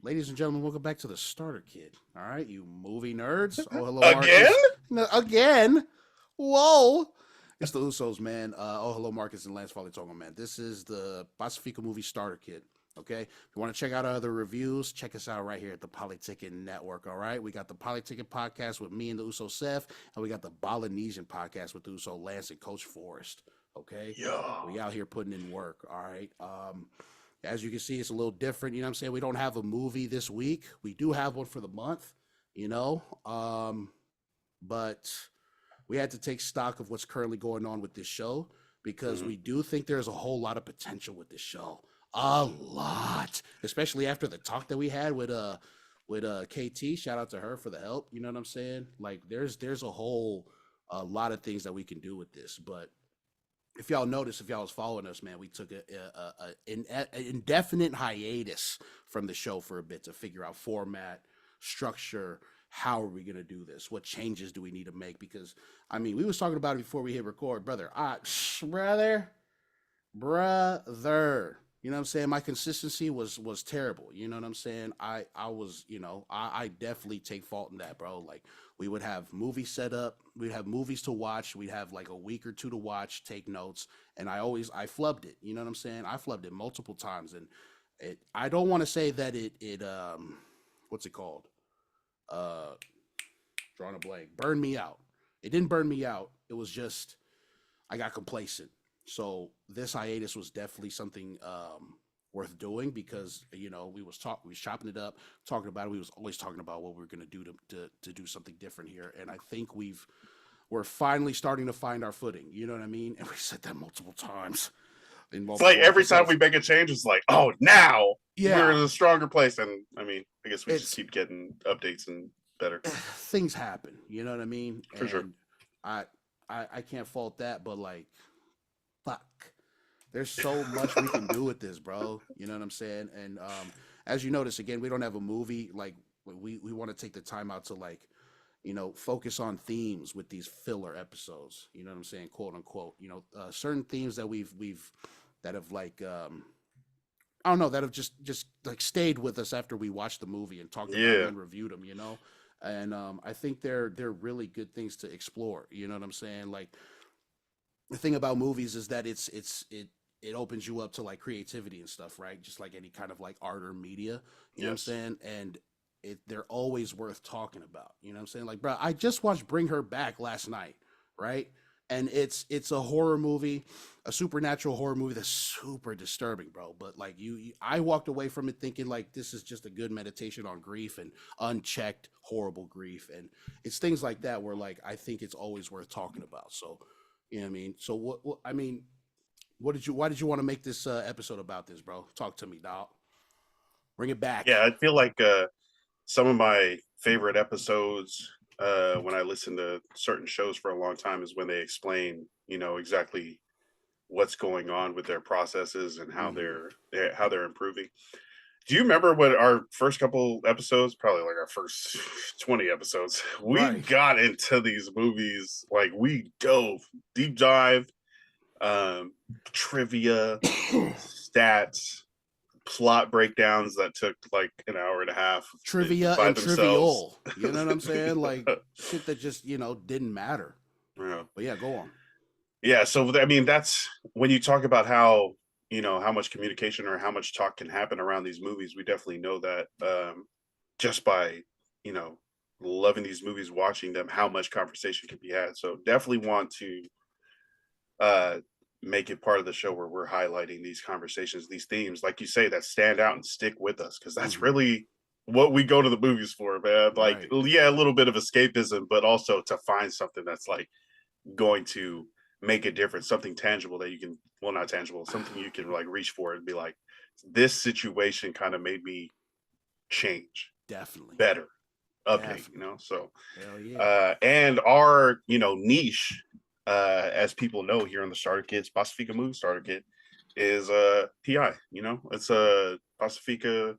Ladies and gentlemen, welcome back to the Starter Kit. All right, you movie nerds. Oh, hello, Again? Marcus. No, again. Whoa. It's the Usos, man. Oh, hello, Marcus and Lance Foley talking, man. This is the Pasefika movie Starter Kit. Okay. If you want to check out our other reviews, check us out right here at the Polytickin Network. All right. We got the Polytickin podcast with me and the Uso Seth, and we got the Balinesian podcast with the Uso Lance and Coach Forrest. Okay. Yo. We out here putting in work. All right. As you can see, it's a little different. You know what I'm saying? We don't have a movie this week. We do have one for the month, you know. But we had to take stock of what's currently going on with this show because Mhm. we do think there's a whole lot of potential with this show. A lot. Especially after the talk that we had with KT. Shout out to her for the help. You know what I'm saying? Like there's a lot of things that we can do with this, but if y'all notice, if y'all was following us, man, we took an indefinite hiatus from the show for a bit to figure out format, structure. How are we gonna do this? What changes do we need to make? Because I mean, we was talking about it before we hit record, brother. Brother. You know what I'm saying? My consistency was terrible. You know what I'm saying? I was, I definitely take fault in that, bro. Like we would have movies set up, we'd have movies to watch, we'd have like a week or two to watch, take notes, and I flubbed it. You know what I'm saying? I flubbed it multiple times, and I don't want to say that it what's it called? Uh drawing a blank. Burned me out. It didn't burn me out. It was just I got complacent. So this hiatus was definitely something worth doing because we was chopping it up, talking about it. We was always talking about what we were gonna do to do something different here, and I think we're finally starting to find our footing. You know what I mean? And we said that multiple times in It's like multiple every time we episodes. make a change, it's like, oh, now we're Yeah, in a stronger place. And I mean, I guess we just it's keep getting updates and better things happen. You know what I mean? for sure. And I I can't fault that, but like fuck. There's so much we can do with this, bro. You know what I'm saying? And as you notice, again, we don't have a movie. Like we want to take the time out to like, focus on themes with these filler episodes. You know what I'm saying? Quote unquote. Certain themes that we've that have like I don't know that have just like stayed with us after we watched the movie and talked about them Yeah. and reviewed them. And I think they're really good things to explore. You know what I'm saying? Like the thing about movies is that it opens you up to like creativity and stuff, right? Just like any kind of like art or media, you know what I'm Yes. saying? And they're always worth talking about. You know what I'm saying? Like, bro, I just watched Bring Her Back last night, right? And it's a horror movie, a supernatural horror movie that's super disturbing, bro. But like I walked away from it thinking like this is just a good meditation on grief and unchecked horrible grief, and it's things like that where like I think it's always worth talking about. So, you know what I mean? So what I mean, why did you want to make this episode about this, bro? Talk to me, dog. Bring it back. Yeah. I feel like some of my favorite episodes when I listen to certain shows for a long time is when they explain, exactly what's going on with their processes and Hmm. how they're improving. Do you remember what our first couple episodes, probably like our first 20 episodes, we Right. got into these movies, like we dove deep dive, um, trivia, stats, plot breakdowns that took like an hour and a half Trivia by and themselves. trivial. You know what I'm saying? Like shit that just, didn't matter. Yeah. But yeah, go on. Yeah, so I mean that's when you talk about how how much communication or how much talk can happen around these movies. We definitely know that just by you know loving these movies, watching them, how much conversation can be had. So definitely want to uh, make it part of the show where we're highlighting these conversations, these themes, like you say, that stand out and stick with us, because that's Hmm. really what we go to the movies for, man. Like, Right. yeah, a little bit of escapism, but also to find something that's like going to make a difference, something tangible that you can, well, not tangible, something you can like reach for and be like, this situation kind of made me change Definitely. better, update, Definitely. so Hell yeah. and our niche, as people know here on the Starter Kits, Pasefika Movie Starter Kit is PI. It's a Pasefika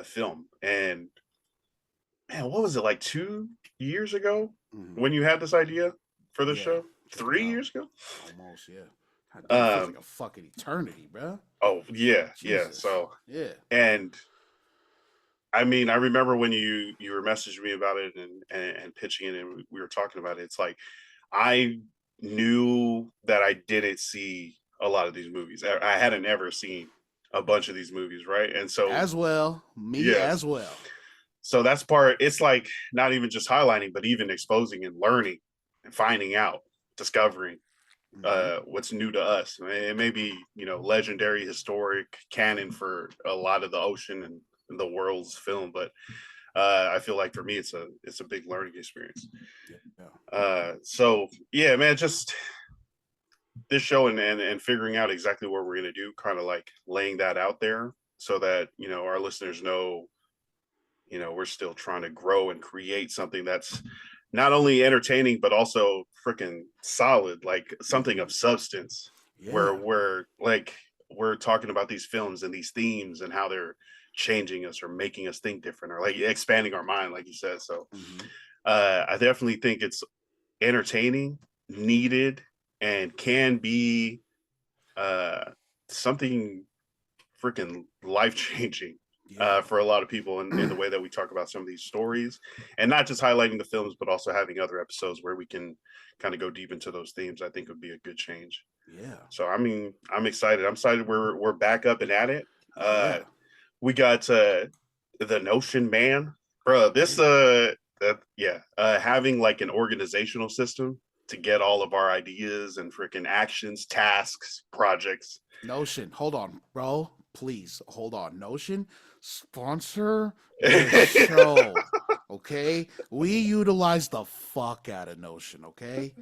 film, and man, what was it like 2 years ago Hmm. when you had this idea for the Yeah. show? Just Three about. years ago. Almost, yeah. God damn, it feels like Um, a fucking eternity, bro. oh yeah, yeah. Jesus. So Yeah. and I mean, I remember when you were messaging me about it and pitching it, and we were talking about it. It's like I knew that I didn't see a lot of these movies. I hadn't ever seen a bunch of these movies, right? And so As well. Me yes, as well. so that's part. It's like not even just highlighting, but even exposing and learning and finding out, discovering Hmm. what's new to us. It may be legendary, historic canon for a lot of the ocean and the world's film, but I feel like for me it's a big learning experience. Yeah. So yeah, man, just this show and figuring out exactly what we're gonna do, kind of like laying that out there so that our listeners know we're still trying to grow and create something that's not only entertaining but also freaking solid, like something of substance, where Yeah. we're talking about these films and these themes and how they're changing us or making us think different or like expanding our mind, like you said. So Hmm. I definitely think it's entertaining, needed, and can be uh, something freaking life changing Yeah. for a lot of people in the way that we talk about some of these stories, and not just highlighting the films, but also having other episodes where we can kind of go deep into those themes. I think would be a good change. Yeah. So I mean, I'm excited. I'm excited. We're back up and at it. Yeah. We got the Notion Man, bro. This Yeah. yeah, having like an organizational system to get all of our ideas and freaking actions, tasks, projects. Notion. Hold on, bro. Please hold on. Notion, sponsor this show. Okay? We utilize the fuck out of Notion, okay?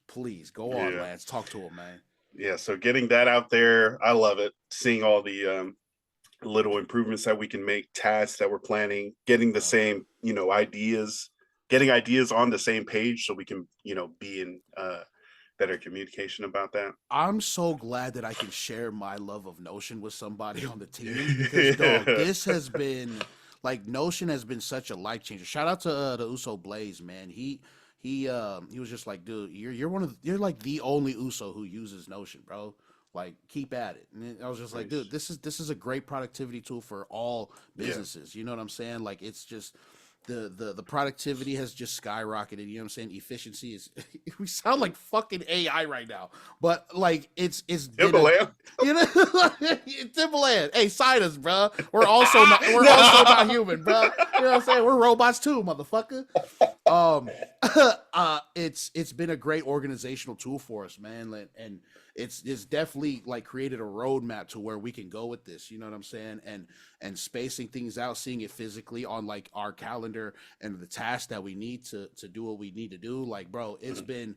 Please go on, Yeah, Lance. Talk to him, man. yeah. So getting that out there, I love it. Seeing all the little improvements that we can make, tasks that we're planning, getting the Love it. same ideas, getting ideas on the same page, so we can be in better communication about that. I'm so glad that I can share my love of Notion with somebody on the team because, dog, Yeah. this has been like Notion has been such a life changer. Shout out to the Uso Blaze, man. He was just like, dude, you're like the only Uso who uses Notion, bro. Like, keep at it. And I was just like, dude, Nice. this is a great productivity tool for all Yeah. businesses. You know what I'm saying? Like, it's just the productivity has just skyrocketed. You know what I'm saying? Efficiency is. We sound like fucking AI right now, but like it's been a, Timbaland. you know, Timbaland. Hey, sign us, bro. We're also not human, bro. You know what I'm saying? We're robots too, motherfucker. Um, it's been a great organizational tool for us, man, and it's definitely like created a roadmap to where we can go with this. You know what I'm saying? And spacing things out, seeing it physically on like our calendar and the tasks that we need to do what we need to do. Like, bro, it's been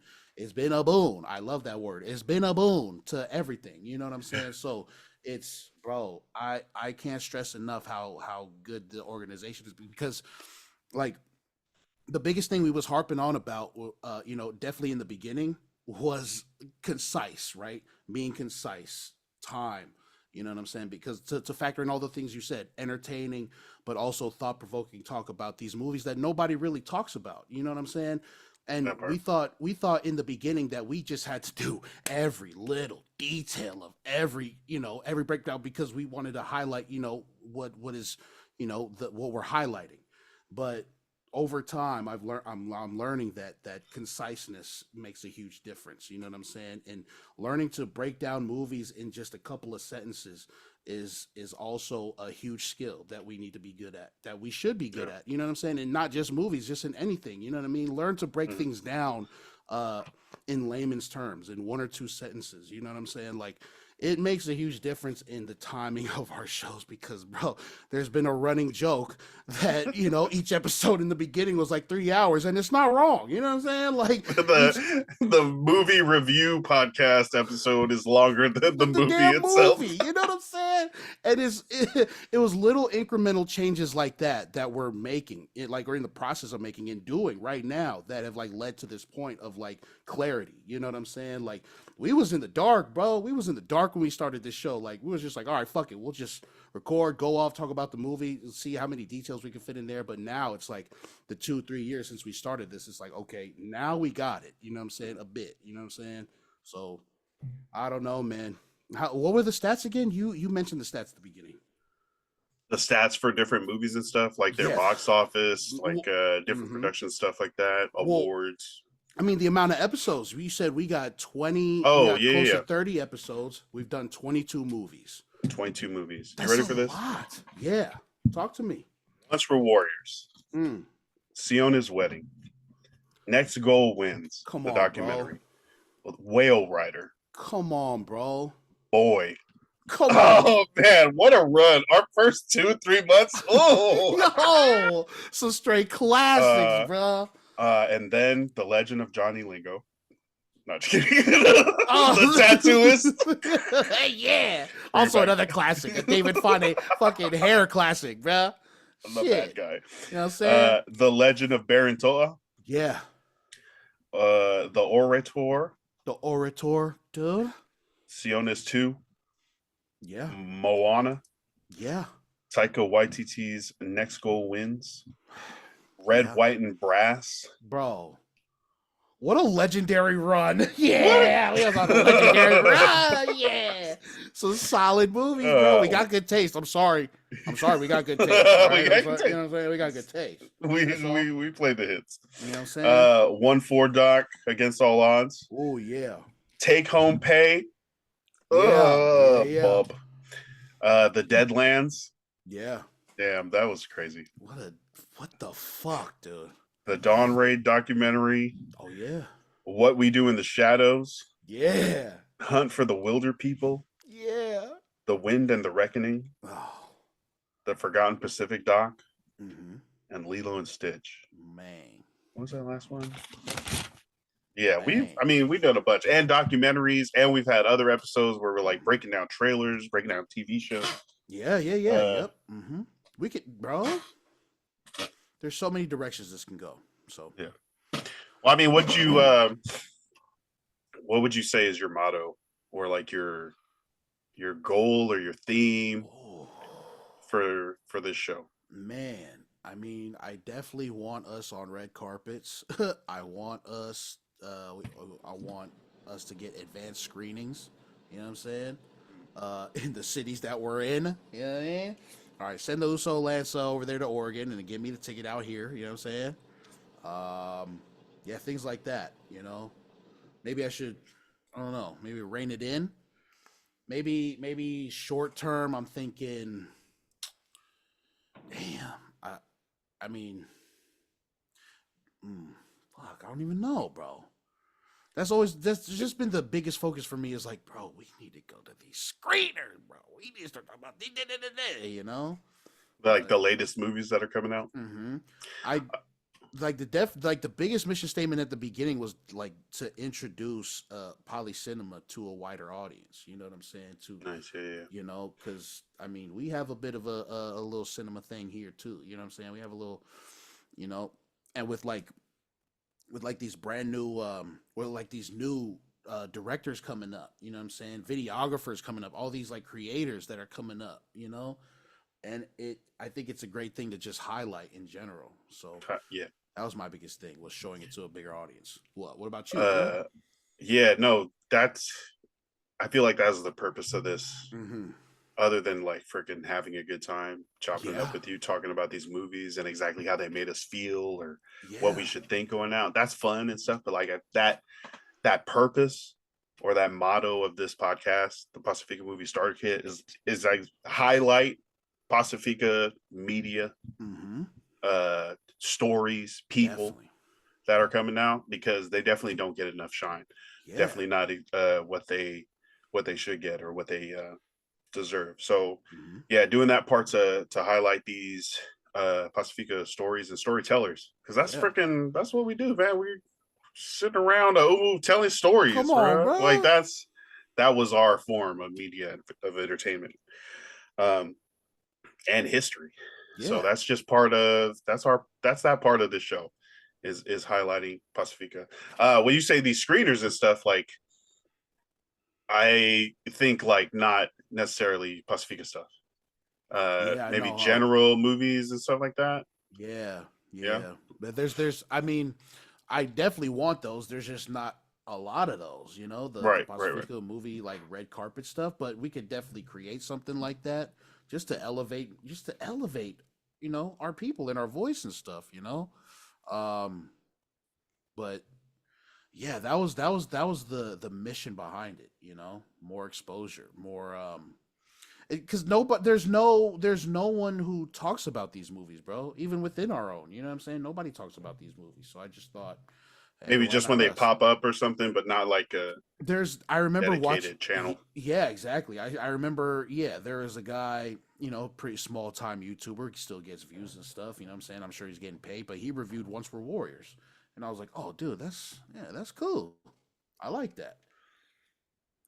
a boon. I love that word. It's been a boon to everything. You know what I'm saying? So it's bro, I can't stress enough how good the organization is because like the biggest thing we was harping on about, definitely in the beginning was concise, right? Being concise, time. You know what I'm saying? Because to factor in all the things you said, entertaining, but also thought provoking talk about these movies that nobody really talks about. You know what I'm saying? And That we part. thought we thought in the beginning that we just had to do every little detail of every breakdown because we wanted to highlight what is what we're highlighting, but over time I'm learning that conciseness makes a huge difference. You know what I'm saying? And learning to break down movies in just a couple of sentences is also a huge skill that we need to be good at, that we should be good Yeah. at. You know what I'm saying? And not just movies, just in anything. You know what I mean? Learn to break Mhm. things down uh in layman's terms in one or two sentences. You know what I'm saying? Like, it makes a huge difference in the timing of our shows because, bro, there's been a running joke that each episode in the beginning was like 3 hours, and it's not wrong. You know what I'm saying? Like, each The movie review podcast episode is longer than the the movie damn itself. movie. You know what I'm saying? And it was little incremental changes like that we're making, it like we're in the process of making and doing right now that have like led to this point of like clarity. You know what I'm saying? Like, we was in the dark, bro. We was in the dark when we started this show. Like, we was just like, all right, fuck it, we'll just record, go off, talk about the movie, see how many details we can fit in there. But now it's like the 2 3 years since we started this. It's like, okay, now we got it. You know what I'm saying? A bit. You know what I'm saying? So I don't know, man. What were the stats again? You mentioned the stats at the beginning. The stats for different movies and stuff, like their Yeah. box office, like different Mm-hmm. production stuff like that, Well, awards. I mean, the amount of episodes. We said we got 20. We Oh got yeah, close to yeah, 30 episodes. We've done 22 movies. 22 movies. You That's ready a for this? lot. Yeah. Talk to me. Once for Warriors. Mm. Siona's Wedding. Next Goal Wins. Come The on, bro. documentary. Whale Rider. Come on, bro. Boy. Come on. Oh man, what a run! Our first 2-3 months. Oh, Yo, some straight classics, uh, bro. and then The Legend of Johnny Lingo. Not just kidding. The Oh, Tattooist. yeah. Bring it Also back. another classic, a David Fonte fucking hair classic, bro. The bad Shit. guy. You know what I'm saying? The Legend of Barentoa. Yeah. The Orator. The Orator, dude. Sionis 2. Yeah. Moana. Yeah. Taika Waititi's Next Goal Wins. Red, Yeah. White, and Brass. Bro. What a legendary run. Yeah. We was on a legendary run. Yeah. Some solid movies, bro. We got good taste. I'm sorry. We got good taste. Right? We got good taste. You know what I'm saying? We got good taste. We played the hits. You know what I'm saying? 1-4 doc Against All Odds. Oh, yeah. Take Home Pay. Yeah. Bub. The Deadlands. Yeah. Damn, that was crazy. What the fuck, dude? The Dawn Raid documentary. Oh, yeah. What We Do in the Shadows. Yeah. Hunt for the Wilder People. Yeah. The Wind and the Reckoning. Oh. The Forgotten Pacific doc. Mm-hmm. And Lilo and Stitch. Man. What was that last one? Yeah, Man. we've done a bunch and documentaries, and we've had other episodes where we're like breaking down trailers, breaking down TV shows. Yeah. Yep. Mm-hmm. We could, bro. There's so many directions this can go. So yeah. Well, I mean, what would you say is your motto or like your goal or your theme for this show? Man, I mean, I definitely want us on red carpets. I want us to get advanced screenings. You know what I'm saying? In the cities that we're in. You know what I mean? All right, send the Uso Lance over there to Oregon and give me the ticket out here. You know what I'm saying? Yeah, things like that. You know, maybe I should. I don't know. Maybe rein it in. Maybe short term. I'm thinking. Damn. I mean. Fuck. I don't even know, bro. That's just been the biggest focus for me. Is like, bro, we need to go to these screeners, bro. We need to start talking about, you know, like the latest movies that are coming out. Mm-hmm. I like the biggest mission statement at the beginning was like to introduce poly cinema to a wider audience. You know what I'm saying? Nice, yeah. You know, because I mean, we have a bit of a little cinema thing here too. You know what I'm saying? We have a little, you know, and with these brand new these new directors coming up, you know what I'm saying, videographers coming up, all these like creators that are coming up, you know, and I think it's a great thing to just highlight in general. So yeah, that was my biggest thing, was showing it to a bigger audience. What about you? Yeah, no, I feel like that's the purpose of this. Mm-hmm. Other than like freaking having a good time, chopping it up with you, talking about these movies and exactly how they made us feel or what we should think going out. That's fun and stuff. But like that purpose or that motto of this podcast, the Pasefika Movie Starter Kit, is like highlight Pasefika media, stories, people that are coming out, because they definitely don't get enough shine. Definitely not what they should get or what they deserve. So yeah, doing that part to highlight these Pasefika stories and storytellers, because that's what we do, man. We're sitting around telling stories. Come on, bro. Like that was our form of media, of entertainment and history. So that's just that's that part of the show is highlighting Pasefika. When you say these screeners and stuff, like I think like not necessarily Pasefika stuff. Maybe general movies and stuff like that. Yeah. But there's I mean, I definitely want those. There's just not a lot of those, you know, the Right, right, right. Pasefika movie like red carpet stuff, but we could definitely create something like that just to elevate, you know, our people and our voice and stuff, you know. Um, but yeah, that was the mission behind it, you know, more exposure, more because nobody there's no one who talks about these movies, bro. Even within our own, you know what I'm saying? Nobody talks about these movies, so I just thought, hey, Maybe why just when not they us? pop up or something, but not like a I remember watching. dedicated channel. Yeah, exactly. I remember. Yeah, there is a guy, you know, pretty small time YouTuber. He still gets views and stuff. You know what I'm saying? I'm sure he's getting paid, but he reviewed Once We're Warriors, and I was like, oh, dude, that's cool. I like that.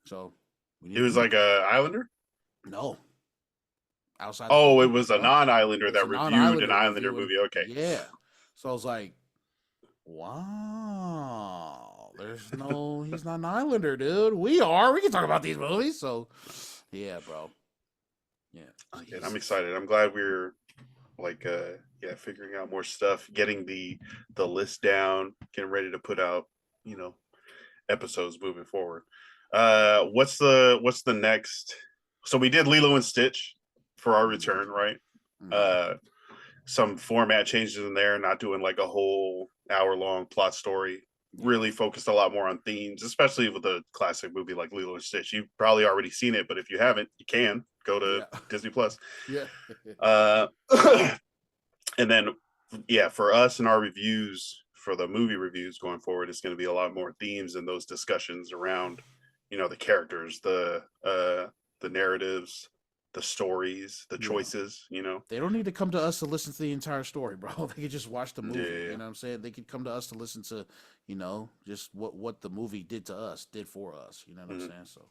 So we need It to was do like that. a Islander. No, outside the Oh, it movie. was a Yup, non-Islander it's that a reviewed an non-Islander Islander reviewing. movie. Okay, Yeah. So I was like, wow, he's not an Islander, dude. We are. We can talk about these movies. So, yeah, bro. Yeah. So and I'm excited. I'm glad we're like yeah, figuring out more stuff, getting the list down, getting ready to put out, you know, episodes moving forward. What's the next? So we did Lilo and Stitch for our mm, return, right? mm, Uh some format changes in there, not doing like a whole hour long plot story. yeah. Really focused a lot more on themes, especially with a classic movie like Lilo and Stitch. You've probably already seen it, but if you haven't, you can go to Yeah. Disney Plus. Yeah. Uh, and then, yeah, for us and our reviews for the movie reviews going forward, it's going to be a lot more themes and those discussions around, you know, the characters, the narratives, the stories, the Yeah. choices. You know, They don't need to come to us to listen to the entire story, bro. They could just watch the movie. yeah. You know what I'm saying? They could come to us to listen to, you know, just what the movie did to us, did for us. You know what I'm Mhm. saying? So,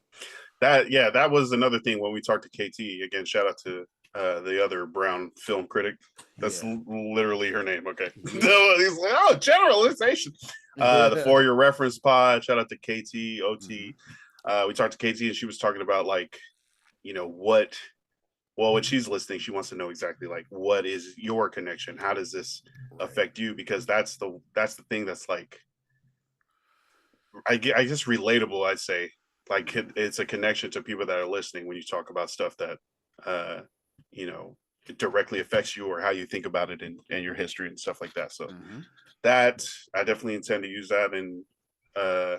That yeah, that was another thing when we talked to KT again. Shout out to the other brown film critic. That's yeah. literally her name. Okay, Yeah. he's like, oh, generalization. The Yeah. For Your Reference pod. Shout out to KT Hmm. OT. We talked to KT and she was talking about like, you know, what. Well, when she's listening, she wants to know exactly like what is your connection? How does this Right. affect you? Because that's the thing that's like I guess relatable. I'd say like Hmm. it's a connection to people that are listening when you talk about stuff that uh, you know it directly affects you or how you think about it and your history and stuff like that. So Hmm. that I definitely intend to use that in uh,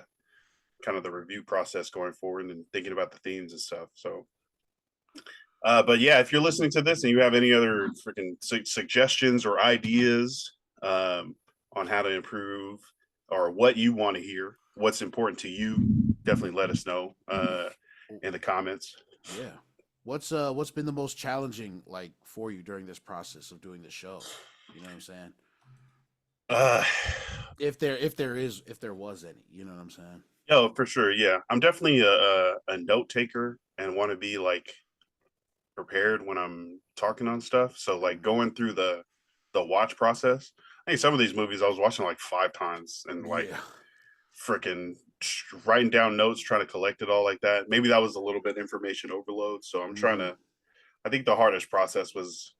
kind of the review process going forward and thinking about the themes and stuff. So. But yeah, if you're listening to this and you have any other freaking suggestions or ideas on how to improve or what you want to hear, what's important to you, definitely let us know in the comments. Yeah. What's been the most challenging like for you during this process of doing the show? You know what I'm saying? Uh, If there was any, you know what I'm saying? Yo, for sure. Yeah, I'm definitely a note taker and want to be like prepared when I'm talking on stuff. So like Hmm. going through the watch process. I think some of these movies I was watching like 5 times and like Yeah. freaking writing down notes, trying to collect it all like that. Maybe that was a little bit information overload. So I'm trying Hmm. to. I think the hardest process was,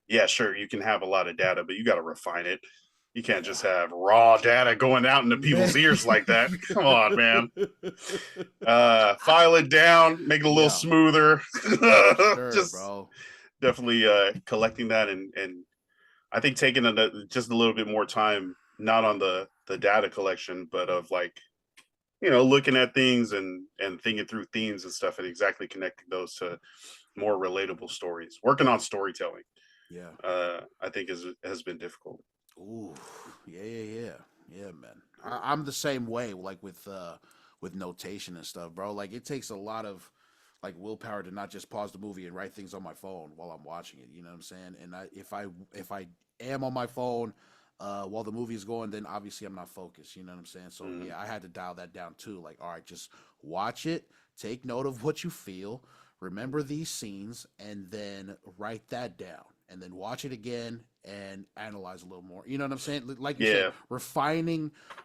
yeah, sure, you can have a lot of data, but you got to refine it. You can't Yeah. just have raw data going out into Man. people's ears like that. Come on, man. File it down, make it a little Yeah, smoother. for sure, Just bro. definitely collecting that and I think taking just a little bit more time, not on the data collection, but of like looking at things and thinking through themes and stuff and exactly connecting those to more relatable stories. Working on storytelling, Yeah. I think has been difficult. Ooh. Yeah, yeah, yeah. Yeah, man. I'm the same way, like with notation and stuff, bro. Like it takes a lot of like willpower to not just pause the movie and write things on my phone while I'm watching it. You know what I'm saying? And if I am on my phone while the movie is going, then obviously I'm not focused. You know what I'm saying? So Mm, yeah, I had to dial that down too. Like, all right, just watch it, take note of what you feel, remember these scenes, and then write that down. And then watch it again and analyze a little more. You know what I'm saying? Like you said, yeah,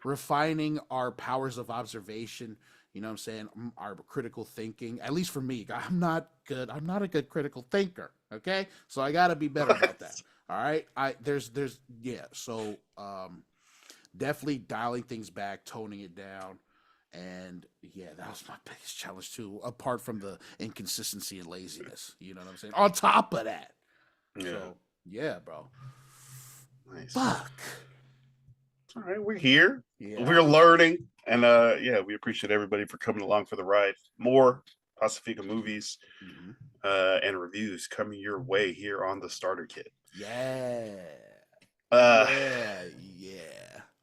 refining our powers of observation. You know what I'm saying? Our critical thinking. At least for me, I'm not good. I'm not a good critical thinker. Okay, so I got to be better about that. All right. Yeah. So definitely dialing things back, toning it down. And yeah, that was my biggest challenge too, apart from the inconsistency and laziness. You know what I'm saying? On top of that. Yeah. So yeah, bro. Nice. Fuck. All right, we're here. Yeah. We're learning, and yeah, we appreciate everybody for coming along for the ride. More Pasefika movies Hmm. and reviews coming your way here on the Starter Kit. Yeah. Uh, Yeah. Yeah.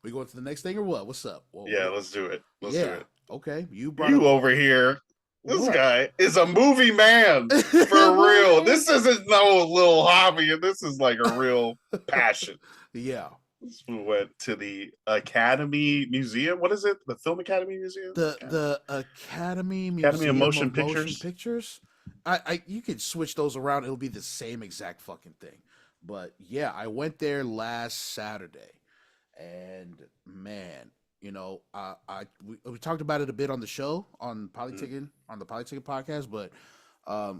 We going to the next thing or what? What's up? yeah, let's do it. Let's do Yeah. it. Okay. You brought You up over here, this what? guy is a movie man for real. This isn't no little hobby, and this is like a real passion. Yeah. We went to the Academy Museum. What is it? The Film Academy Museum? The Academy Academy of Museum Motion of Motion Pictures. Pictures. I you could switch those around. It'll be the same exact fucking thing. But yeah, I went there last Saturday, and man, we talked about it a bit on the show on Mm. Polytickin on the Polytickin podcast. But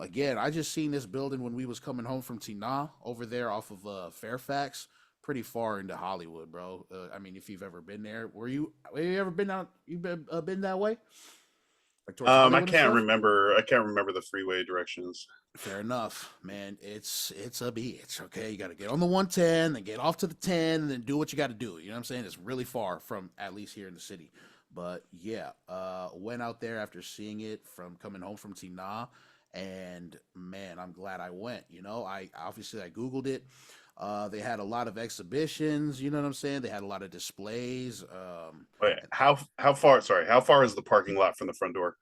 again, I just seen this building when we was coming home from Tina over there off of Fairfax, pretty far into Hollywood, bro. I mean, if you've ever been there, have you ever been out? You've been that way, like towards I Hollywood and can't stuff. remember. I can't remember the freeway directions. Fair enough, man. It's a bitch. Okay, you got to get on the 110, then get off to the 10, and then do what you got to do. You know what I'm saying? It's really far from at least here in the city. But yeah, went out there after seeing it from coming home from Tina, and man, I'm glad I went. I googled it. They had a lot of exhibitions. You know what I'm saying? They had a lot of displays. Wait, how far? Sorry, how far is the parking lot from the front door?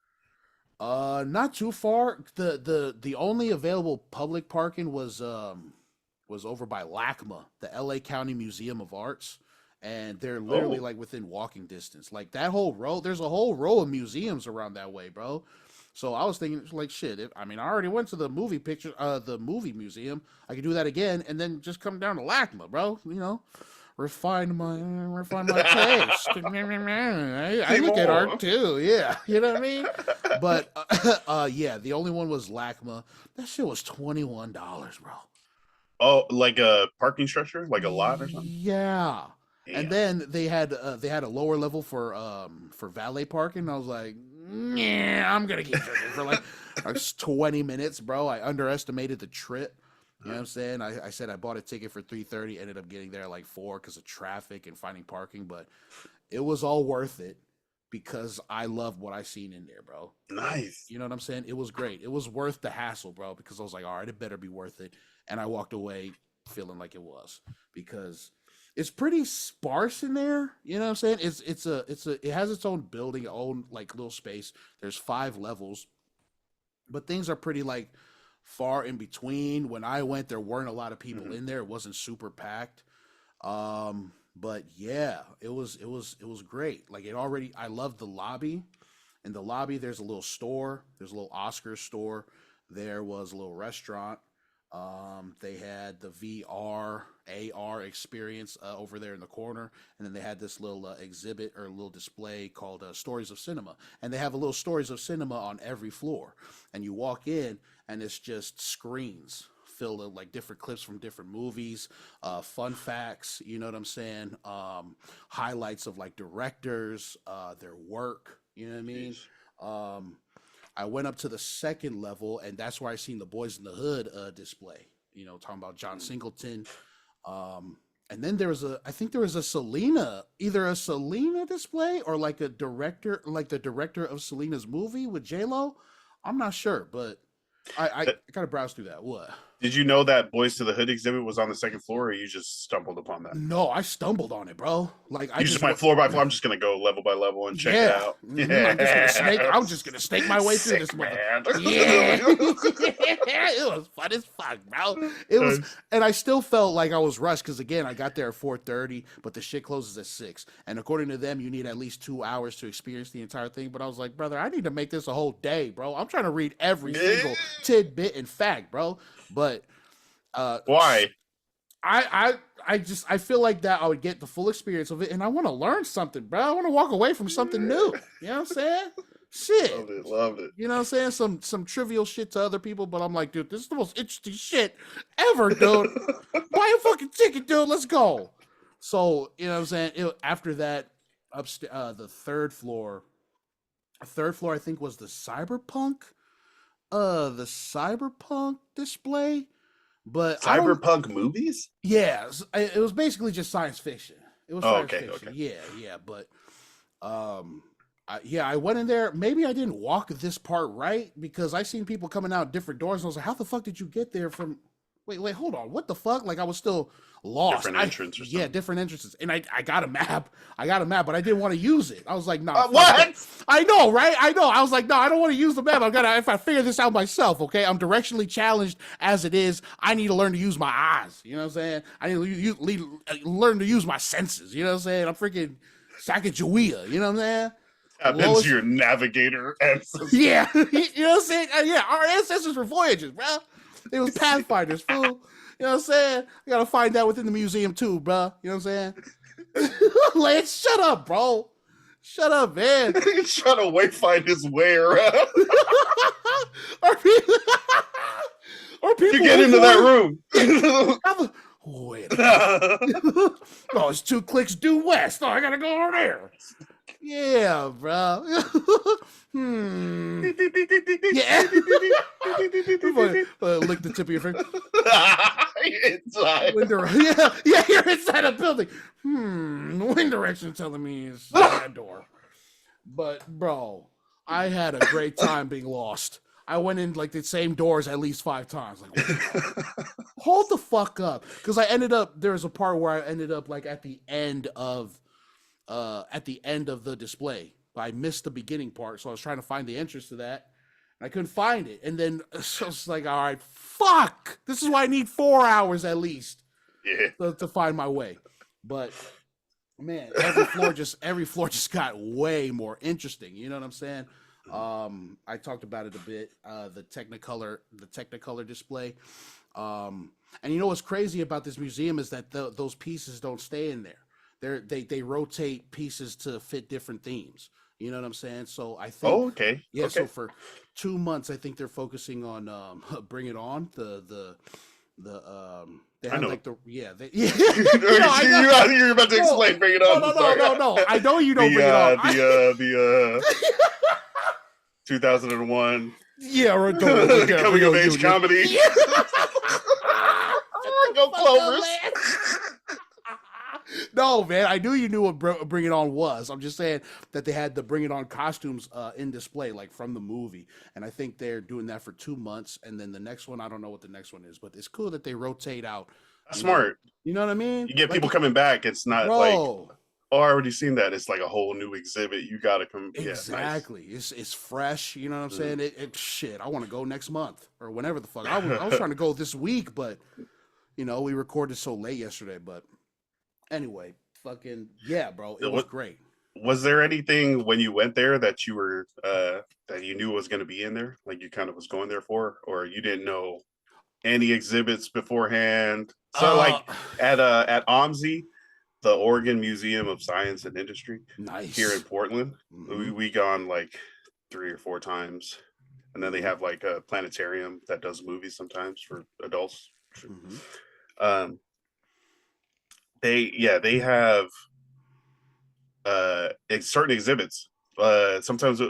Not too far. The only available public parking was over by LACMA, the LA County Museum of Arts, and they're literally Oh, like within walking distance. Like that whole row, there's a whole row of museums around that way, bro. So I was thinking like shit. I mean, I already went to the movie museum. I could do that again, and then just come down to LACMA, bro. Refine my taste. I see look at more. art too. Yeah, you know what I mean. But yeah, the only one was LACMA. That shit was $21, bro. Oh, like a parking structure, like a lot or something. Yeah. And Damn. then they had a lower level for valet parking. I was like, yeah, I'm gonna keep drinking for like 20 minutes, bro. I underestimated the trip. You know what I'm saying? I said I bought a ticket for 3:30, ended up getting there at like 4 because of traffic and finding parking, but it was all worth it because I love what I seen in there, bro. Like, Nice. you know what I'm saying? It was great. It was worth the hassle, bro, because I was like, all right, it better be worth it. And I walked away feeling like it was because it's pretty sparse in there. You know what I'm saying? It has its own building, own like little space. There's 5 levels, but things are pretty like far in between. When I went, there weren't a lot of people Mhm. in there. It wasn't super packed. But yeah, it was great. Like it already I love the lobby. In the lobby there's a little store, there's a little Oscar store. There was a little restaurant. They had the VR AR experience over there in the corner, and then they had this little exhibit or little display called Stories of Cinema, and they have a little Stories of Cinema on every floor, and you walk in, and it's just screens filled with like different clips from different movies, fun facts, you know what I'm saying? Highlights of like directors, their work, you know what I mean? Jeez. Um, I went up to the second level, and that's where I seen the Boys in the Hood display. Talking about John Mm. Singleton. And then I think there was a Selena, either a Selena display or like a director, like the director of Selena's movie with J Lo. I'm not sure, but I Th- kind of browsed through that. What? Did you know that Boys to the Hood exhibit was on the second floor, or you just stumbled upon that? No, I stumbled on it, bro. Like I You just just went went. floor by floor. I'm just gonna go level by level and check it Yeah, out. I'm just gonna snake. Yeah, I'm just gonna snake my way through sick this mother. man. Yeah, it was fun as fuck, bro. It was, Nice. and I still felt like I was rushed because again, I got there at 4:30, but the shit closes at 6. And according to them, you need at least 2 hours to experience the entire thing. But I was like, brother, I need to make this a whole day, bro. I'm trying to read every single tidbit and fact, bro. But uh, Why? I feel like that I would get the full experience of it, and I want to learn something, bro. I want to walk away from something new. You know what I'm saying? Shit. Loved it. Loved it. You know what I'm saying? Some trivial shit to other people, but I'm like, dude, this is the most interesting shit ever, dude. Buy a fucking ticket, dude. Let's go. So you know what I'm saying? After that, upstairs, the third floor. Third floor, I think, was the cyberpunk display. But I don't. Cyberpunk movies? Yeah, it was basically just science fiction. It was Oh, science okay, fiction. okay. Yeah, yeah, but yeah, I went in there. Maybe I didn't walk this part right because I seen people coming out different doors, and I was like, "How the fuck did you get there from?" Wait, hold on. What the fuck? Like I was still lost. Different entrance or Yeah, something. different entrances, and I got a map. I got a map, but I didn't want to use it. I was like, "Nah, fuck that." What? I know, right? I know. I was like, "No, I don't want to use the map. I gotta if I figure this out myself, okay? I'm directionally challenged as it is. I need to learn to use my eyes. You know what I'm saying? I need to learn to use my senses. You know what I'm saying? I'm freaking Sacagawea. You know what I'm saying? Happens to Lowest your navigator ancestor. yeah, you know what I'm saying? Yeah, our ancestors were voyagers, bro. They was pathfinders, fool. You know what I'm saying? I gotta find that within the museum too, bro. You know what I'm saying? Lance, shut up, bro. Shut up, man. He's trying to wayfind his way around Or people, or to people get who into that voyage. room. Wait a minute. Oh, it's 2 clicks due west. Oh, I gotta go over there. Yeah, bro. Yeah. Lick the tip of your finger. Inside. Wind direction. Yeah, you're inside a building. Wind direction telling me it's that door. But bro, I had a great time being lost. I went in like the same doors at least 5 times. Like, what the fuck? Hold the fuck up, because I ended up. There was a part where I ended up like at the end of the display. I missed the beginning part, so I was trying to find the entrance to that. I couldn't find it, and then so it's like, all right, fuck. This is why I need 4 hours at least Yeah. to find my way. But man, every floor just got way more interesting. You know what I'm saying? I talked about it a bit. The Technicolor display. And you know what's crazy about this museum is that those pieces don't stay in there. They rotate pieces to fit different themes. You know what I'm saying? So I think, Oh, okay. yeah. So Okay. for 2 months, I think they're focusing on Bring It On. They I had know. like the yeah they yeah I know. You're about to No, explain. Bring it no, on. no, I'm no, sorry. no, no. I know you don't The Bring It On. 2001 Yeah, right there, coming of real age union. comedy. Yeah. Shut the Go fuck up, Clovers. man. No, man, I knew you knew what Bring It On was. I'm just saying that they had the Bring It On costumes in display, like from the movie, and I think they're doing that for 2 months, and then the next one, I don't know what the next one is, but it's cool that they rotate out. That's You know, smart. you know what I mean? You get Like, people coming back. It's not like, bro, oh, I already seen that. It's like a whole new exhibit. You gotta come. Yeah, nice. exactly. It's fresh. You know what I'm Mm. saying? Shit. I want to go next month or whenever the fuck. I was trying to go this week, but we recorded so late yesterday. But anyway, fucking yeah, bro. It was What great. was there anything when you went there that you were that you knew was going to be in there, like you kind of was going there for, or you didn't know any exhibits beforehand? So Uh, like at OMSI, the Oregon Museum of Science and Industry here in nice. Portland, Mm-hmm. we gone like 3 or 4 times, and then they Mm-hmm. have like a planetarium that does movies sometimes for adults. Mm-hmm. Um, they have certain exhibits. Sometimes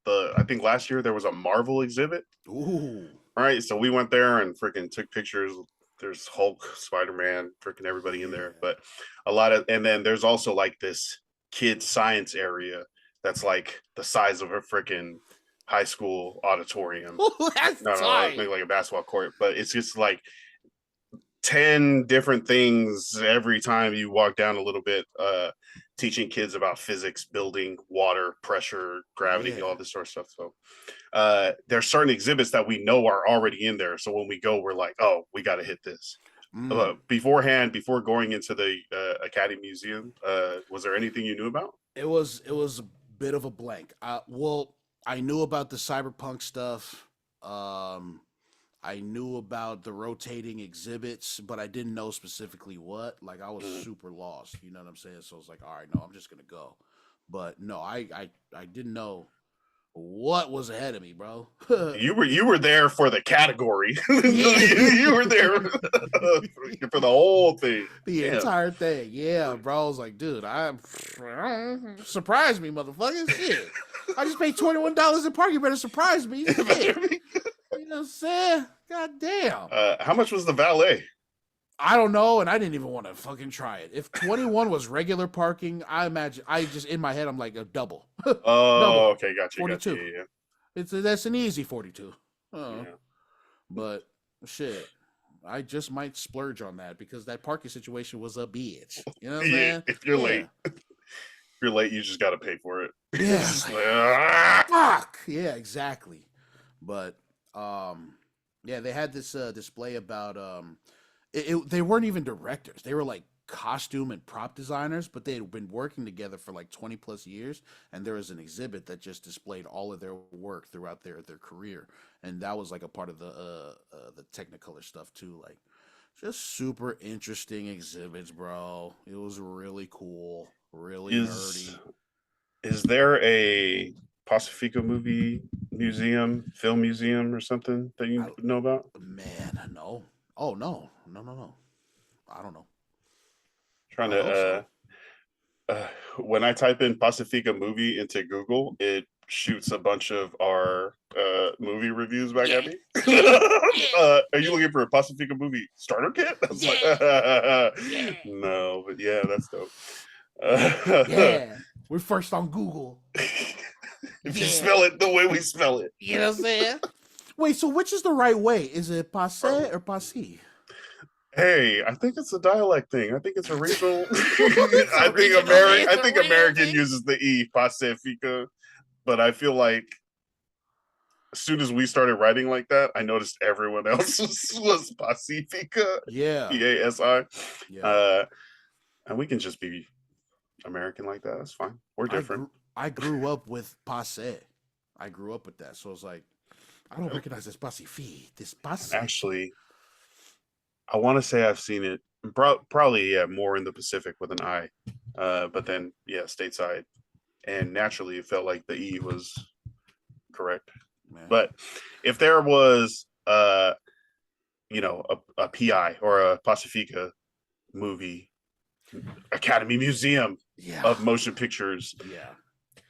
I think last year there was a Marvel exhibit. Ooh. Right, so we went there and freaking took pictures. There's Hulk, Spider-Man, freaking everybody in there. Yeah. But and then there's also like this kid science area that's like the size of a freaking high school auditorium. Oh, that's No, no, tight. maybe like a basketball court, but it's just like 10 different things every time you walk down a little bit, teaching kids about physics, building, water, pressure, gravity, Yeah. all this sort of stuff. So there's certain exhibits that we know are already in there. So when we go, we're like, oh, we got to hit this. Mm. Beforehand, before going into the Academy Museum, was there anything you knew about? It was a bit of a blank. Well, I knew about the cyberpunk stuff. Um, I knew about the rotating exhibits, but I didn't know specifically what. Like I was Mm. super lost. You know what I'm saying? So I was like, all right, no, I'm just gonna go. But no, I didn't know. what was ahead of me, bro? You were there for the category. Yeah. You were there for the whole thing. The Damn. entire thing. Yeah, bro. I was like, dude, surprise me, motherfucker. Shit. I just paid $21 in parking. You better surprise me. Shit. You know what I'm saying? God damn. How much was the valet? I don't know, and I didn't even want to fucking try it. If 21 was regular parking, I imagine I just in my head I'm like a double. Double. Oh, okay, gotcha. 42. Yeah, That's an easy 42. yeah. Oh. But shit. I just might splurge on that because that parking situation was a bitch. You know what I'm Yeah, saying? if you're Yeah. late, you just got to pay for it. Yeah. It's just like, ah! Fuck. Yeah, exactly. But yeah, they had this display about they weren't even directors. They were like costume and prop designers, but they had been working together for like 20 plus years, and there was an exhibit that just displayed all of their work throughout their career, and that was like a part of the Technicolor stuff too, like just super interesting exhibits, bro. It was really cool, really Is nerdy. is there a Pasefika movie museum, film museum, or something that you I, know about? man, no. Oh no, no, no, no. I don't know. Trying I hope to so. when I type in Pasefika movie into Google, it shoots a bunch of our movie reviews back at Yeah, me. yeah, yeah, Are you yeah, looking for a Pasefika movie starter kit? I was like, yeah, yeah, no, but yeah, that's dope. yeah. We're first on Google. If you Yeah. spell it the way we spell it. You know what I'm saying? Wait, so which is the right way? Is it passe or passe? Hey, I think it's a dialect thing. I think it's a regional. It's a regional thing. I It's a think regional American thing. uses the e Pacifica, but I feel like as soon as we started writing like that, I noticed everyone else was Pacifica, Yeah. Pasi. Yeah. Uh, and we can just be American like that. That's fine. We're I different. grew I grew up with passe. I grew up with that. So it's like I don't recognize this pacifi. This passe. Actually, I want to say I've seen it. Probably, yeah, more in the Pacific with an I. But then, yeah, stateside. And naturally, it felt like the E was correct. Man. But if there was, a PI or a Pacifica movie, Academy Museum Yeah. of Motion Pictures, Yeah.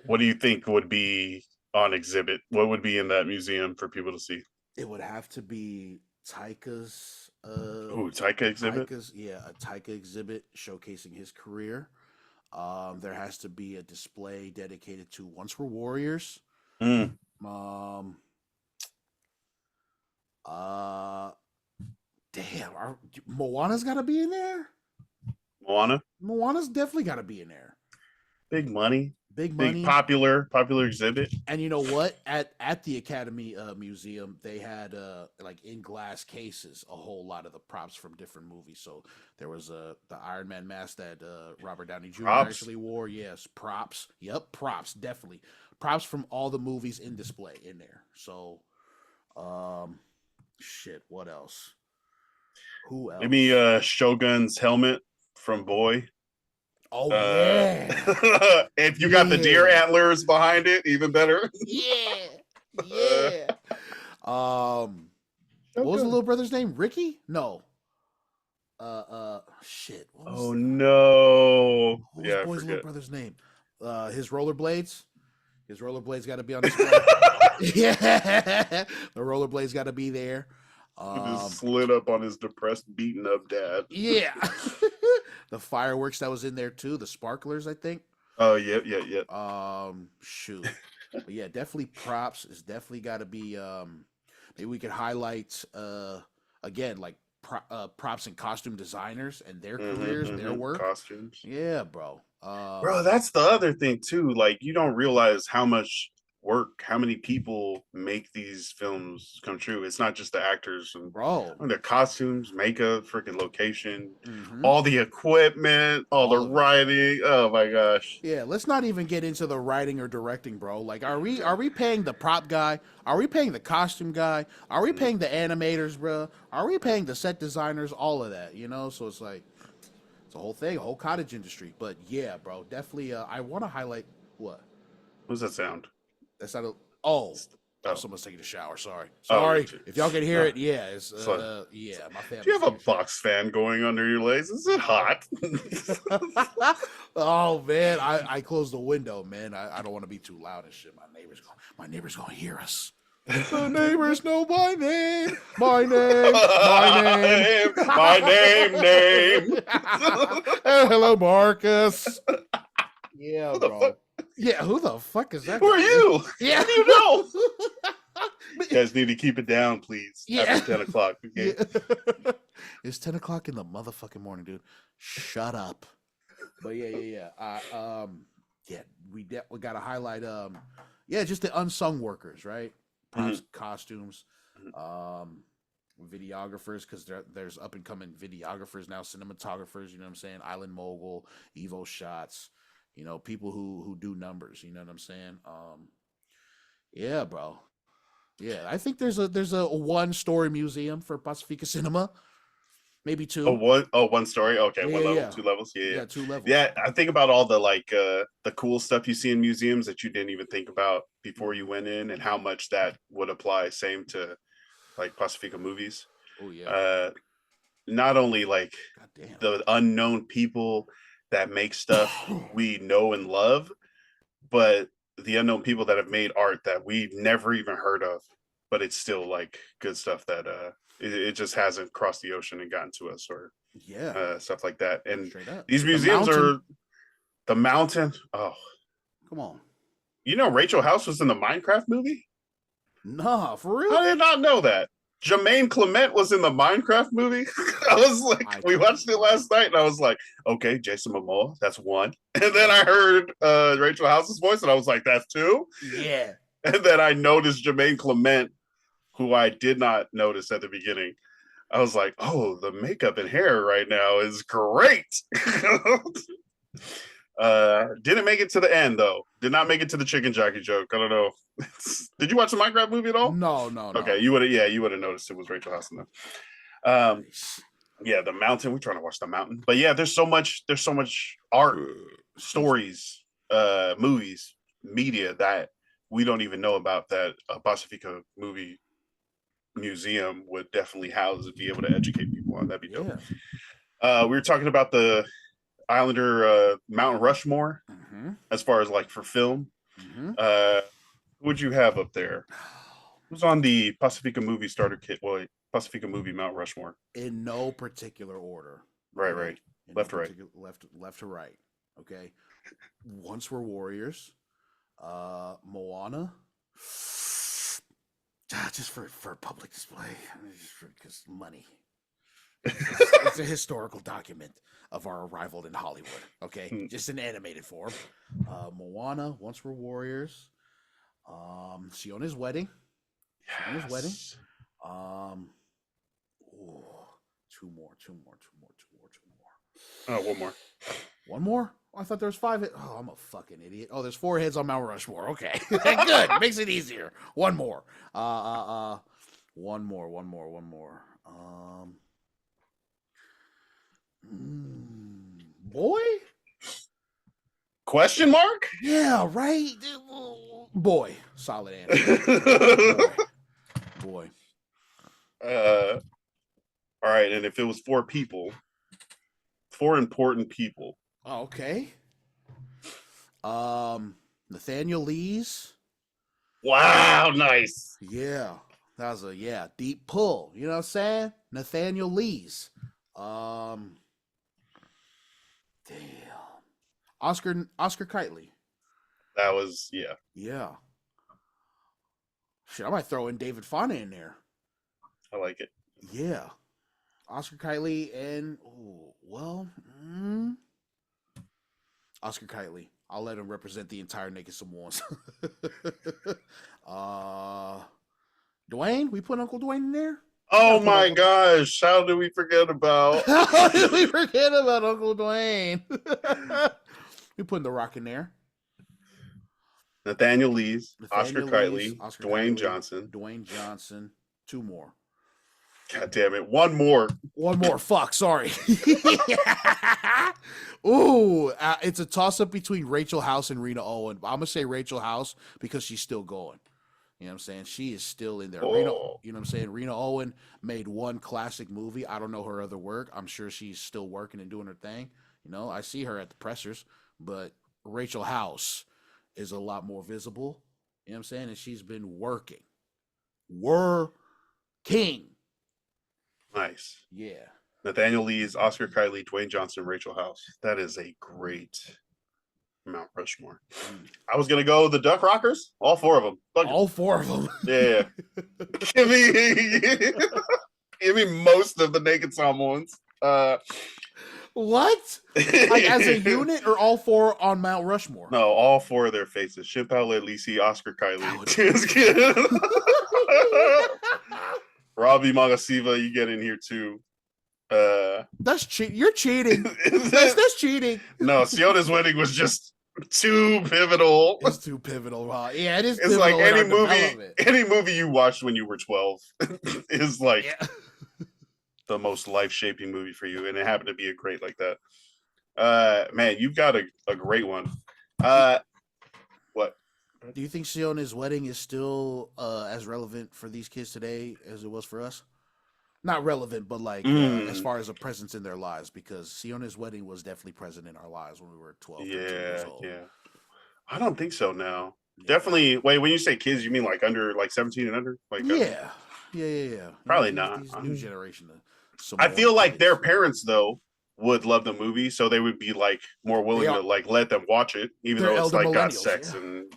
what do you think would be on exhibit? What would be in that museum for people to see? It would have to be Taika's Ooh, Taika exhibit. a Taika exhibit showcasing his career. There has to be a display dedicated to Once Were Warriors. Mm. Um, uh, damn, Moana's got to be in there. Moana, Moana's definitely got to be in there. big money, Big big money. popular exhibit. And you know what? At the Academy Museum, they had like in glass cases a whole lot of the props from different movies. So there was the Iron Man mask that Robert Downey Jr. Props. actually wore. Yes, props. Yep, props. Definitely props from all the movies in display in there. So, shit. What else? Who Maybe else? Shogun's helmet from Boy. Oh Uh, yeah, if you got the deer yeah, antlers behind it, even better. yeah, uh, yeah. What was the Shogun. little brother's name? Ricky? No. Shit. What Oh was no. what was Yeah, I boy's little forget. brother's name? His rollerblades. His rollerblades got to be on display. Yeah, the rollerblades got to be there. He just Um, slid up on his depressed, beaten up dad. yeah, the fireworks that was in there too. The sparklers, I think. Oh, yeah. Shoot, but yeah, definitely props. It's definitely got to be. Maybe we could highlight again like props and costume designers and their careers, their work. Costumes. Yeah, bro. Bro, that's the other thing too. Like, you don't realize how much work, how many people make these films come true. It's not just the actors Bro. and the costumes, makeup, freaking location, Mm-hmm. all the equipment, all the All of it. writing. Oh my gosh. Yeah, let's not even get into the writing or directing, bro. Like, are we paying the prop guy? Are we paying the costume guy? Are we paying the animators, bro? Are we paying the set designers? All of that, you know. So it's like it's a whole thing, a whole cottage industry. But yeah, bro, definitely. I want to highlight what What does that sound? that's not a. Oh, Oh, someone's taking a shower. Sorry. oh, Sorry. gotcha. If y'all can hear it, yeah, it's So, yeah, my family. do you have a box fan going under your legs? Is it hot? Oh man, I closed the window, man. I don't want to be too loud and shit. My neighbor's gonna hear us. The neighbors know my name. My name. My name. Hello, Marcus. Yeah, Who the bro. fuck? Yeah, who the fuck is that? Who are guy? you? Yeah. How do you know? You guys need to keep it down, please. Yeah. After 10 o'clock. Okay. Yeah. It's 10 o'clock in the motherfucking morning, dude. Shut up. But yeah. Yeah, we got to highlight just the unsung workers, right? Props, costumes, videographers, because there's up and coming videographers now, cinematographers. You know what I'm saying? Island Mogul, Evo Shots. You know, people who do numbers. You know what I'm saying? Yeah, bro. Yeah, I think there's a one story museum for Pasefika Cinema, maybe two. One story. Okay, Yeah, one level, yeah. 2 levels. Yeah. 2 levels. Yeah, I think about all the the cool stuff you see in museums that you didn't even think about before you went in, and how much that would apply. Same to like Pasefika movies. Oh yeah. Not only like God damn. the unknown people that make stuff we know and love, but the unknown people that have made art that we've never even heard of, but it's still like good stuff that it just hasn't crossed the ocean and gotten to us, or stuff like that. And these museums are the mountain. Oh, come on. You know, Rachel House was in the Minecraft movie? Nah, for real? I did not know that. Jermaine Clement was in the Minecraft movie. I was like, we watched it last night, and I was like, okay, Jason Momoa, that's one. And then I heard Rachel House's voice, and I was like, that's two? Yeah. And then I noticed Jermaine Clement, who I did not notice at the beginning. I was like, oh, the makeup and hair right now is great. Didn't make it to the end, though. Did not make it to the chicken jockey joke. I don't know. Did you watch the Minecraft movie at all? No. Okay, you would have noticed it was Rachel House in them. Yeah, the mountain. We're trying to watch the mountain. But yeah, there's so much art, stories, movies, media that we don't even know about, that a Pasefika movie museum would definitely house and be able to educate people on. That'd be dope. We were talking about the Islander Mount Rushmore, as far as like for film. Who would you have up there? Who's on the Pasefika movie starter kit? Well, Pasefika movie Mount Rushmore. In no particular order. Right. Left to right. Left to right. Okay. Once Were Warriors. Moana. Just for public display. Because money. It's a historical document of our arrival in Hollywood. Okay. Just in animated form. Moana, Once Were Warriors. Siona's Wedding. Siona's Wedding. Two more. Oh, one more. One more? Oh, I thought there was 5. Oh, I'm a fucking idiot. Oh, there's 4 heads on Mount Rushmore. Okay. Good. Makes it easier. One more. One more. Boy? Question mark? Yeah, right. Boy. Solid answer. Boy. All right, and if it was 4 people, 4 important people. Oh, okay. Nathaniel Lees. Wow, nice. Yeah. That was a deep pull. You know what I'm saying? Nathaniel Lees. Damn. Oscar Kitely. That was Yeah. Shit, I might throw in David Fonda in there. I like it. Yeah. Oscar Kitely and Oscar Kitely. I'll let him represent the entire Naked Samoans. Dwayne? We put Uncle Dwayne in there? Oh my gosh. How did we forget about Uncle Dwayne? We putting The Rock in there. Nathaniel Lees, Oscar Kitely, Dwayne Johnson. 2 more. God damn it. One more. Fuck, sorry. Ooh, it's a toss-up between Rachel House and Rena Owen. I'm going to say Rachel House because she's still going. You know what I'm saying? She is still in there. Rena, Oh, you know what I'm saying? Rena Owen made one classic movie. I don't know her other work. I'm sure she's still working and doing her thing. You know, I see her at the pressers, but Rachel House is a lot more visible. You know what I'm saying? And she's been working. Working. nice. Yeah. Nathaniel Lee's, Oscar Kiley, Dwayne Johnson, Rachel House. That is a great Mount Rushmore. Mm. I was gonna go the Duck Rockers, all four of them. Fuck All four of them. yeah. give me, give me most of the Naked Samoans. What? Like as a unit or all four on Mount Rushmore? No, all four of their faces: Shimpao Lisi, Oscar Kiley. Just Would... kidding. Robbie Magasiva, you get in here too. That's cheating. You're cheating. That's cheating. No, Siona's wedding was just too pivotal. It's too pivotal. Huh? Yeah, it is. It's like any movie you watched when you were 12 is like the most life shaping movie for you, and it happened to be a great like that. Man, you've got a great one. What? Do you think Siona's wedding is still as relevant for these kids today as it was for us? Not relevant, but like as far as a presence in their lives, because Siona's wedding was definitely present in our lives when we were 12, 13 years old. Yeah. I don't think so now. Yeah. Definitely. Wait, when you say kids, you mean like under like 17 and under? Like yeah. Probably not. These new generation. I feel like their parents though would love the movie, so they would be like more willing to like let them watch it, even though it's like got sex and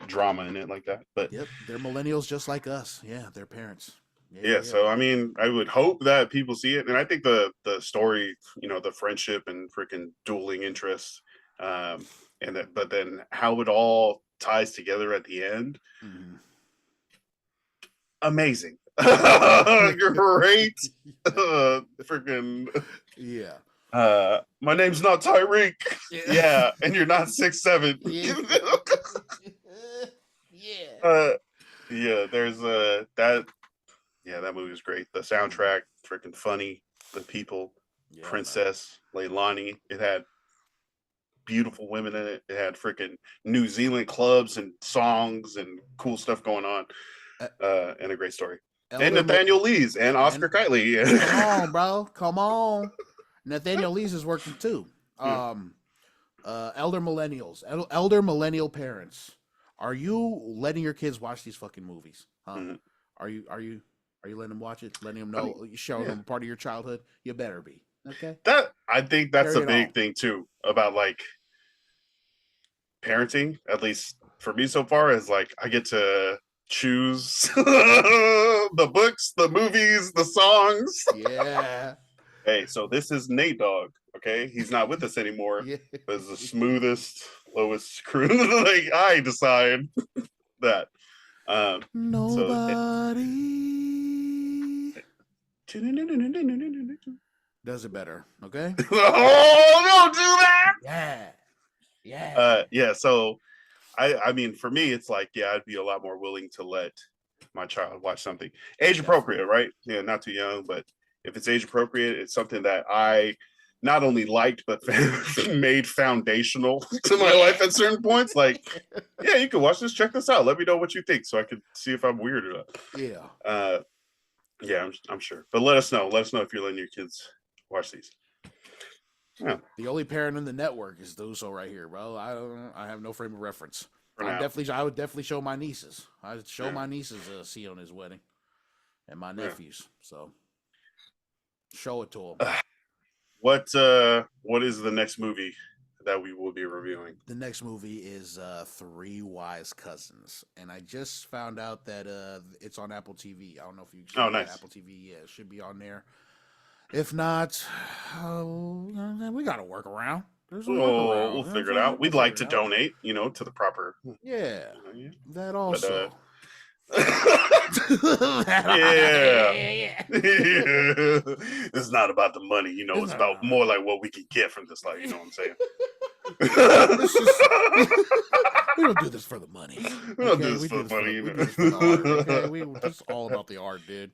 drama in it like that. But yep, they're millennials just like us. Yeah, their parents. Yeah, so I mean, I would hope that people see it, and I think the story, the friendship and freaking dueling interests, and that, but then how it all ties together at the end, amazing, great, freaking my name's not Tyreek, yeah, and you're not 6'7", yeah, there's that. Yeah, that movie was great. The soundtrack, freaking funny. The people, Princess Leilani. It had beautiful women in it. It had freaking New Zealand clubs and songs and cool stuff going on. And a great story. And Nathaniel Lee's and Oscar Kiley. Come on, bro. Come on. Nathaniel Lee's is working too. Elder millennial parents. Are you letting your kids watch these fucking movies? Huh? Are you letting them watch it? Letting them know, showing them part of your childhood? You better be. Okay. I think that's a big thing too about like parenting. At least for me so far, is like I get to choose the books, the movies, the songs. Yeah. Hey, so this is Nate Dogg. Okay, he's not with us anymore. But it's the smoothest, lowest crew. Like I decide that. Nobody does it better, okay? Oh, don't do that. Yeah. So I mean, for me, it's like, I'd be a lot more willing to let my child watch something age appropriate, right? Yeah, not too young, but if it's age appropriate, it's something that I not only liked but made foundational to my life at certain points. Like, yeah, you can watch this. Check this out. Let me know what you think, so I can see if I'm weird or not. Yeah, I'm sure. But let us know. Let us know if you're letting your kids watch these. Yeah. The only parent in the network is Duso right here, bro. I have no frame of reference. I would definitely show my nieces. I'd show my nieces Siona's wedding, and my nephews. So show it to them. What is the next movie that we will be reviewing? The next movie is Three Wise Cousins, and I just found out that it's on Apple TV. I don't know if you nice. Apple TV. Yeah, it should be on there. If not, we got to work around. We'll figure it out. We'd like to donate, to the proper. Yeah, that also. It's not about the money, it's about more like what we can get from this life, you know what I'm saying? We don't do this for the money. We don't do this for the money. We do this for the art, okay? It's all about the art, dude.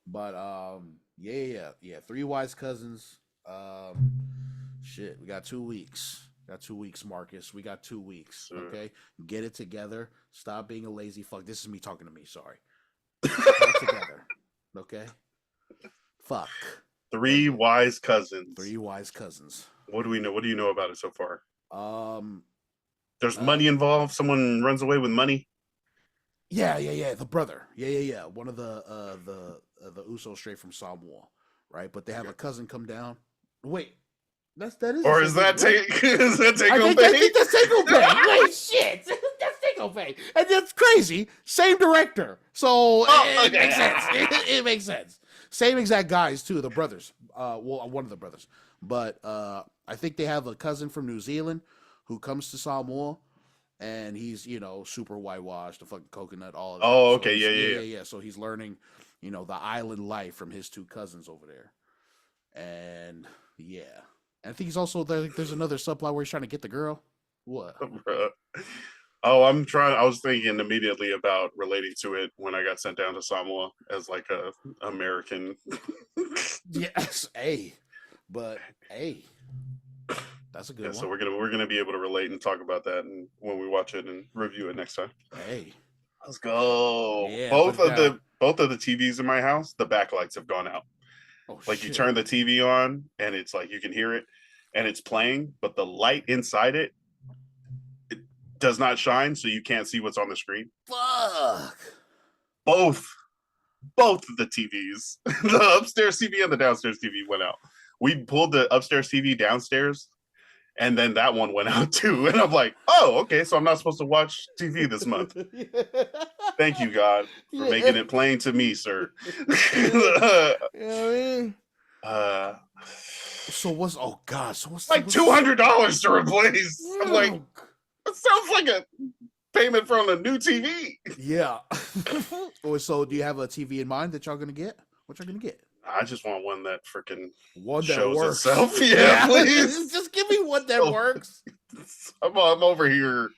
But Three Wise Cousins. Shit, we got 2 weeks. Got 2 weeks, Marcus. We got 2 weeks. Sure. Okay, get it together. Stop being a lazy fuck. This is me talking to me. Sorry. Get it together. Okay. Fuck. Three Wise Cousins. 3 wise cousins. What do we know? What do you know about it so far? Um. There's money involved. Someone runs away with money. Yeah. The brother. Yeah. One of the Usos straight from Samoa, right? But they have a cousin come down. Wait. That is. Or is that take? Is that take I home think that's Take Pay. Wait, shit. That's Take Pay. And that's crazy. Same director. So it makes sense. It makes sense. Same exact guys, too. The brothers. Well, one of the brothers. But I think they have a cousin from New Zealand who comes to Samoa. And he's, super whitewashed, the fucking coconut, all of that. Oh, So okay. Yeah. So he's learning, the island life from his 2 cousins over there. And, yeah. And I think he's also there's another subplot where he's trying to get the girl. What? Oh, I was thinking immediately about relating to it when I got sent down to Samoa as like a American. Yes, but that's a good one. So we're gonna be able to relate and talk about that, and when we watch it and review it next time. Hey, let's go. Yeah, both of the TVs in my house, the backlights have gone out. Oh, like shit. You turn the TV on and it's like you can hear it and it's playing, but the light inside it does not shine, so you can't see what's on the screen. Fuck. Both of the TVs, the upstairs TV and the downstairs TV went out. We pulled the upstairs TV downstairs, and then that one went out too. And I'm like, oh, okay, so I'm not supposed to watch TV this month. Thank you, God, for making it plain to me, sir. So what's? Oh God! So what's like $200 to replace? I'm like, that sounds like a payment from a new TV. Yeah. So do you have a TV in mind that y'all gonna get? What y'all gonna get? I just want one that freaking shows works. Itself. Yeah, please. Just give me one that works. I'm over here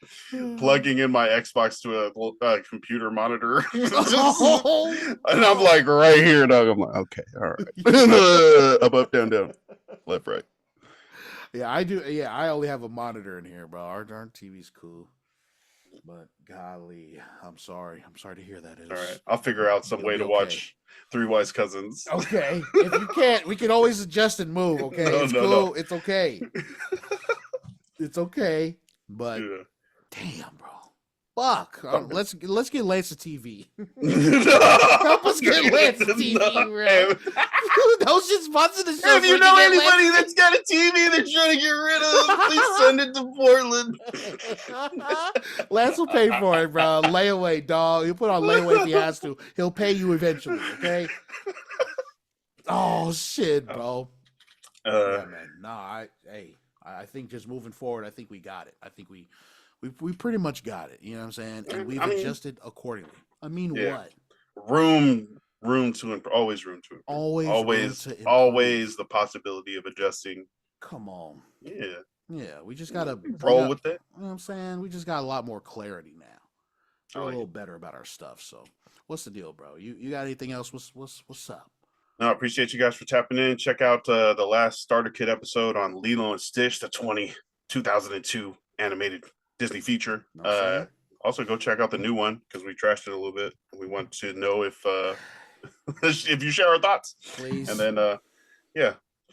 plugging in my Xbox to a computer monitor. And I'm like right here, dog. I'm like, okay, all right. Up, down, left, right. Yeah, I do. Yeah, I only have a monitor in here, bro. Our TV's cool. But golly, I'm sorry. I'm sorry to hear that. All right, I'll figure out some way to watch 3 Wise Cousins. Okay, if you can't, we can always adjust and move. Okay, it's cool. No. It's okay. It's okay. But damn, bro. Fuck. Let's get Lance a TV. Help us get Lance a TV, bro. Those shit spots in the show. If you know anybody that's got a TV they're trying to get rid of, please send it to Portland. Lance will pay for it, bro. Layaway, dog. He'll put on layaway if he has to. He'll pay you eventually, okay? Oh, shit, bro. Yeah, man. Nah, I think just moving forward, I think we got it. I think we pretty much got it. You know what I'm saying? And we've adjusted accordingly. I mean, what? Room to improve. Always room to improve. Always the possibility of adjusting. Come on. Yeah. We just gotta roll with it. You know what I'm saying? We just got a lot more clarity now. We're a little better about our stuff. So, what's the deal, bro? You got anything else? What's up? No, I appreciate you guys for tapping in. Check out the last Starter Kit episode on Lilo and Stitch, the 2002 animated Disney feature. Also, go check out the new one because we trashed it a little bit. We want to know if you share our thoughts, please. And then,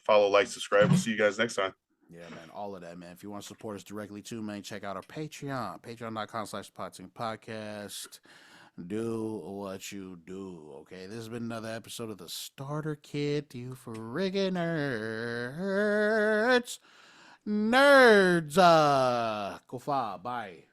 follow, like, subscribe. We'll see you guys next time. Yeah, man, all of that, man. If you want to support us directly too, man, check out our Patreon, patreon.com/Polytickin podcast. Do what you do, okay? This has been another episode of the Starter Kit. You friggin' nerds. Go far. Bye.